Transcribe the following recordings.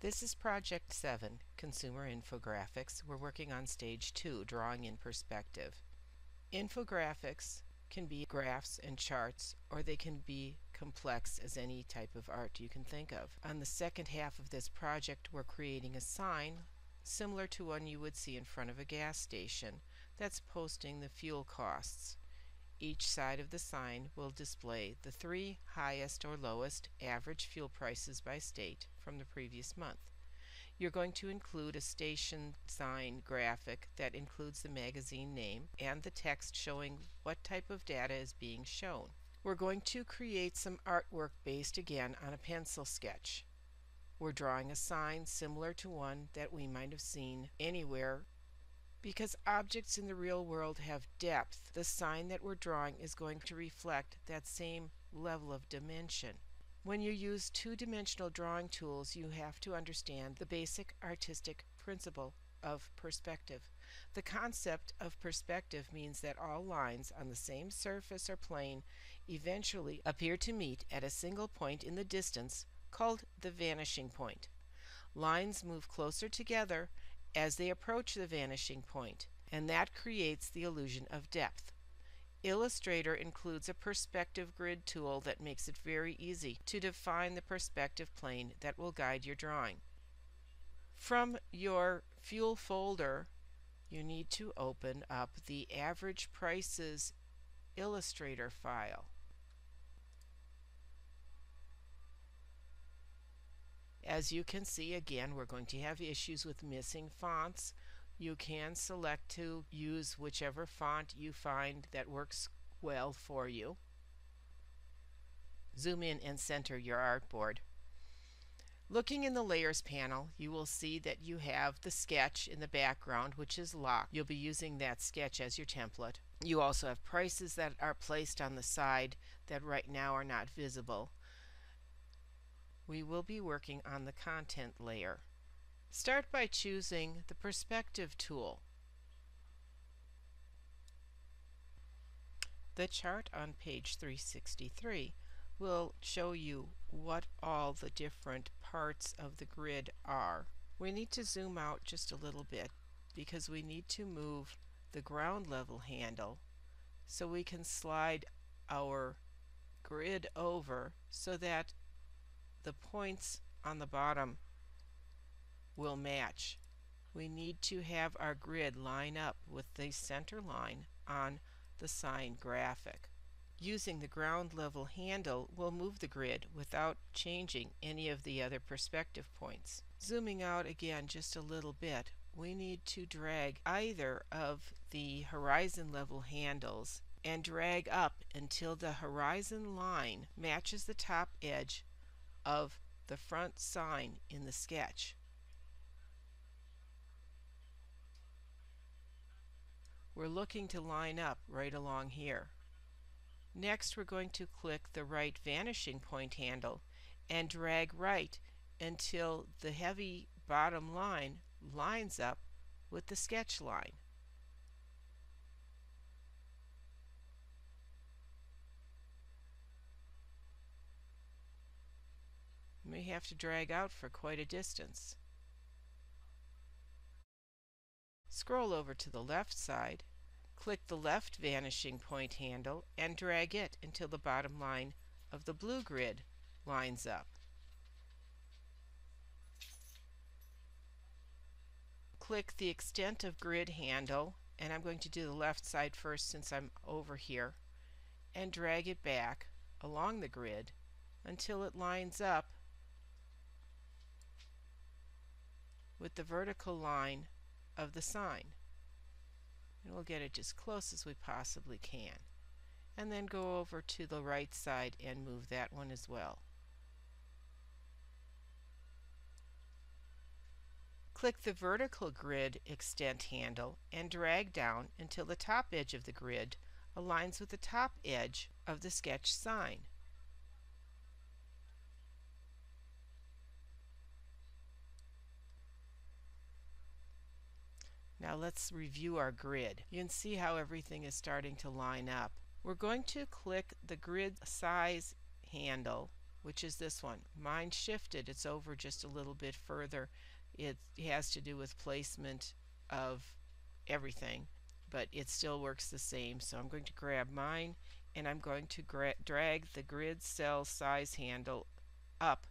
This is Project 7, Consumer Infographics. We're working on Stage 2, Drawing in Perspective. Infographics can be graphs and charts, or they can be complex as any type of art you can think of. On the second half of this project, we're creating a sign similar to one you would see in front of a gas station that's posting the fuel costs. Each side of the sign will display the 3 highest or lowest average fuel prices by state from the previous month. You're going to include a station sign graphic that includes the magazine name and the text showing what type of data is being shown. We're going to create some artwork based again on a pencil sketch. We're drawing a sign similar to one that we might have seen anywhere. Because objects in the real world have depth, the sign that we're drawing is going to reflect that same level of dimension. When you use two-dimensional drawing tools, you have to understand the basic artistic principle of perspective. The concept of perspective means that all lines on the same surface or plane eventually appear to meet at a single point in the distance called the vanishing point. Lines move closer together as they approach the vanishing point, and that creates the illusion of depth. Illustrator includes a perspective grid tool that makes it very easy to define the perspective plane that will guide your drawing. From your fuel folder, you need to open up the Average Prices Illustrator file. As you can see, again, we're going to have issues with missing fonts. You can select to use whichever font you find that works well for you. Zoom in and center your artboard. Looking in the Layers panel, you will see that you have the sketch in the background, which is locked. You'll be using that sketch as your template. You also have prices that are placed on the side that right now are not visible. We will be working on the content layer. Start by choosing the Perspective tool. The chart on page 363 will show you what all the different parts of the grid are. We need to zoom out just a little bit because we need to move the ground level handle so we can slide our grid over so that the points on the bottom will match. We need to have our grid line up with the center line on the sign graphic. Using the ground level handle will move the grid without changing any of the other perspective points. Zooming out again just a little bit, we need to drag either of the horizon level handles and drag up until the horizon line matches the top edge of the front sign in the sketch. We're looking to line up right along here. Next, we're going to click the right vanishing point handle and drag right until the heavy bottom line lines up with the sketch line. You may have to drag out for quite a distance. Scroll over to the left side, click the left vanishing point handle and drag it until the bottom line of the blue grid lines up. Click the extent of grid handle, and I'm going to do the left side first since I'm over here, and drag it back along the grid until it lines up with the vertical line of the sign. And we'll get it as close as we possibly can. And then go over to the right side and move that one as well. Click the vertical grid extent handle and drag down until the top edge of the grid aligns with the top edge of the sketch sign. Now let's review our grid. You can see how everything is starting to line up. We're going to click the grid size handle which is this one. Mine shifted. It's over just a little bit further. It has to do with placement of everything, but it still works the same. So I'm going to grab mine and I'm going to drag the grid cell size handle up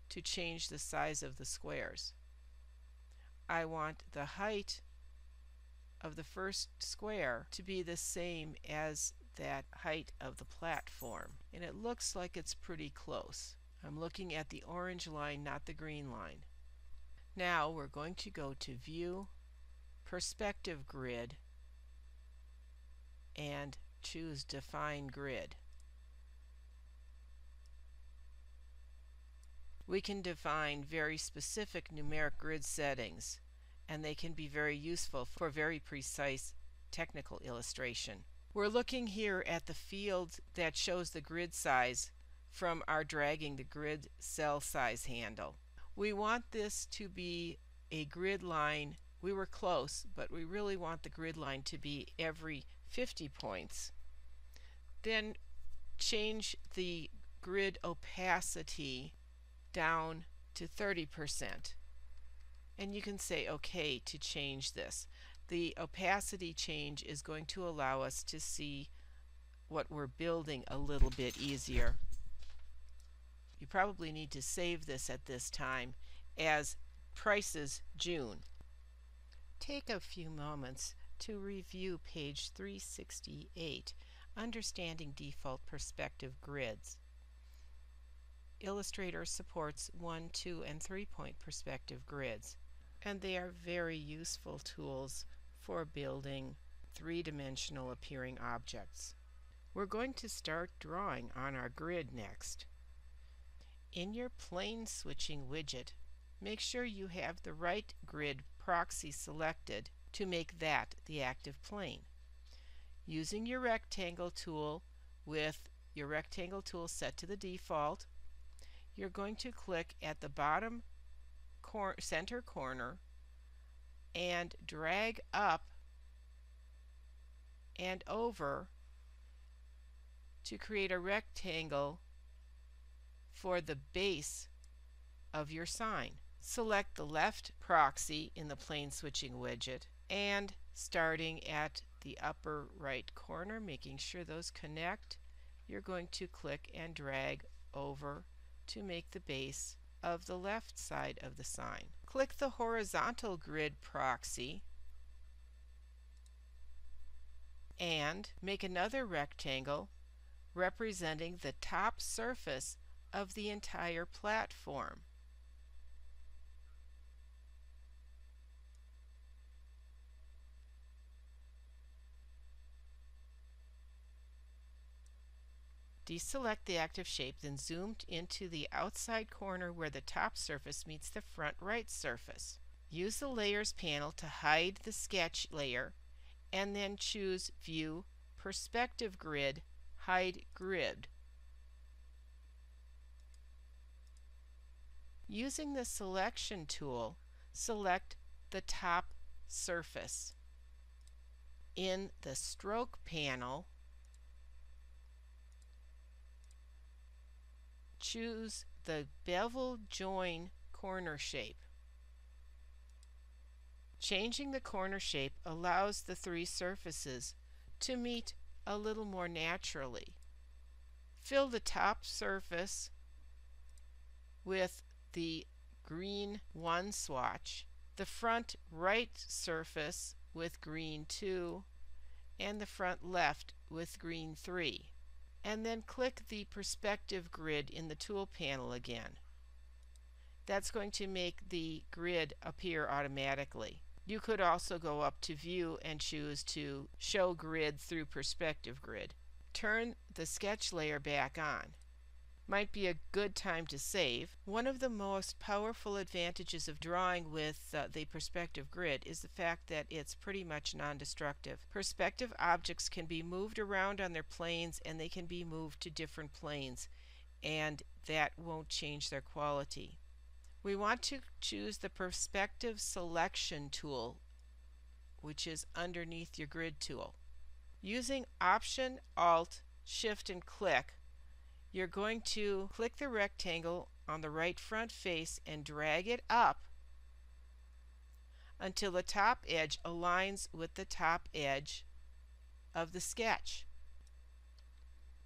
to change the size of the squares. I want the height of the first square to be the same as that height of the platform, and it looks like it's pretty close. I'm looking at the orange line, not the green line. Now we're going to go to View, Perspective Grid, and choose Define Grid. We can define very specific numeric grid settings, and they can be very useful for very precise technical illustration. We're looking here at the field that shows the grid size from our dragging the grid cell size handle. We want this to be a grid line. We were close, but we really want the grid line to be every 50 points. Then change the grid opacity down to 30%. And you can say OK to change this. The opacity change is going to allow us to see what we're building a little bit easier. You probably need to save this at this time as Prices June. Take a few moments to review page 368, Understanding Default Perspective Grids. Illustrator supports 1, 2, and 3-point perspective grids, and they are very useful tools for building three-dimensional appearing objects. We're going to start drawing on our grid next. In your plane switching widget, make sure you have the right grid proxy selected to make that the active plane. Using your rectangle tool with your rectangle tool set to the default, you're going to click at the bottom center corner and drag up and over to create a rectangle for the base of your sign. Select the left proxy in the plane switching widget and starting at the upper right corner, making sure those connect, you're going to click and drag over to make the base of the left side of the sign. Click the horizontal grid proxy and make another rectangle representing the top surface of the entire platform. Deselect the active shape, then zoom into the outside corner where the top surface meets the front right surface. Use the Layers panel to hide the sketch layer, and then choose View, Perspective Grid, Hide Grid. Using the Selection tool, select the top surface. In the Stroke panel, choose the Bevel Join corner shape. Changing the corner shape allows the three surfaces to meet a little more naturally. Fill the top surface with the green 1 swatch, the front right surface with green 2, and the front left with green 3. And then click the perspective grid in the tool panel again. That's going to make the grid appear automatically. You could also go up to View and choose to Show Grid through Perspective Grid. Turn the sketch layer back on. Might be a good time to save. One of the most powerful advantages of drawing with the perspective grid is the fact that it's pretty much non-destructive. Perspective objects can be moved around on their planes, and they can be moved to different planes, and that won't change their quality. We want to choose the Perspective Selection tool, which is underneath your grid tool. Using Option, Alt, Shift, and click, you're going to click the rectangle on the right front face and drag it up until the top edge aligns with the top edge of the sketch.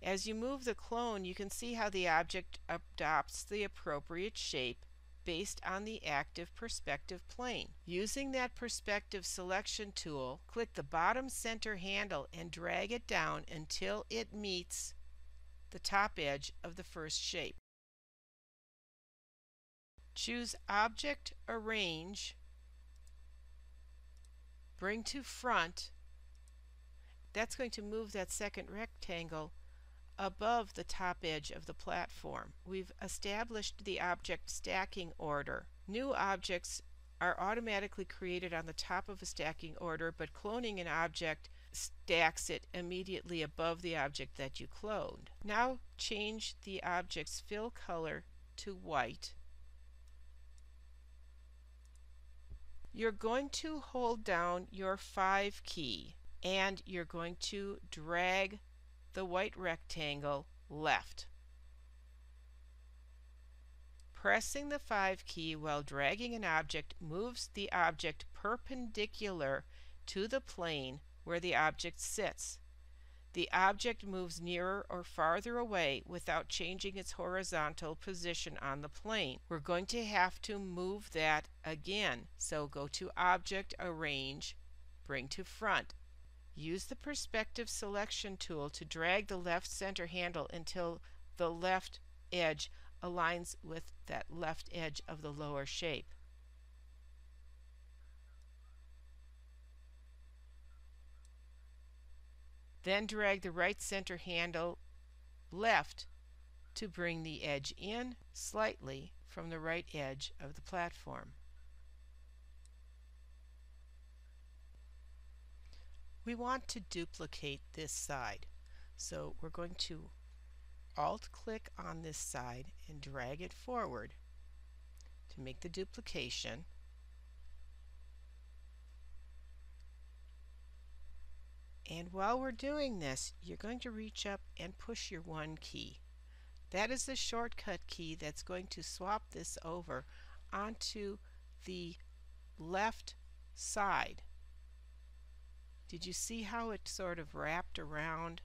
As you move the clone, you can see how the object adopts the appropriate shape based on the active perspective plane. Using that perspective selection tool, click the bottom center handle and drag it down until it meets the top edge of the first shape. Choose Object Arrange, bring to front. That's going to move that second rectangle above the top edge of the platform. We've established the object stacking order. New objects are automatically created on the top of a stacking order, but cloning an object stacks it immediately above the object that you cloned. Now change the object's fill color to white. You're going to hold down your 5 key and you're going to drag the white rectangle left. Pressing the 5 key while dragging an object moves the object perpendicular to the plane where the object sits. The object moves nearer or farther away without changing its horizontal position on the plane. We're going to have to move that again, so go to Object, Arrange, bring to front. Use the perspective selection tool to drag the left center handle until the left edge aligns with that left edge of the lower shape. Then drag the right center handle left to bring the edge in slightly from the right edge of the platform. We want to duplicate this side, so we're going to Alt-click on this side and drag it forward to make the duplication. And while we're doing this, you're going to reach up and push your 1 key. That is the shortcut key that's going to swap this over onto the left side. Did you see how it sort of wrapped around?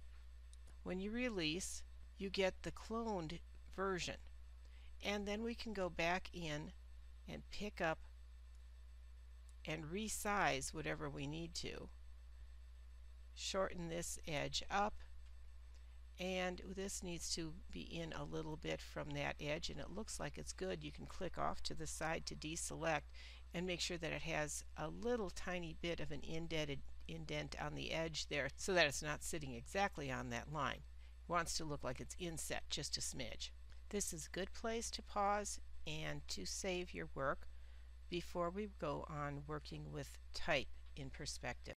When you release, you get the cloned version. And then we can go back in and pick up and resize whatever we need to. Shorten this edge up, and this needs to be in a little bit from that edge, and it looks like it's good. You can click off to the side to deselect and make sure that it has a little tiny bit of an indent on the edge there so that it's not sitting exactly on that line. It wants to look like it's inset just a smidge. This is a good place to pause and to save your work before we go on working with type in perspective.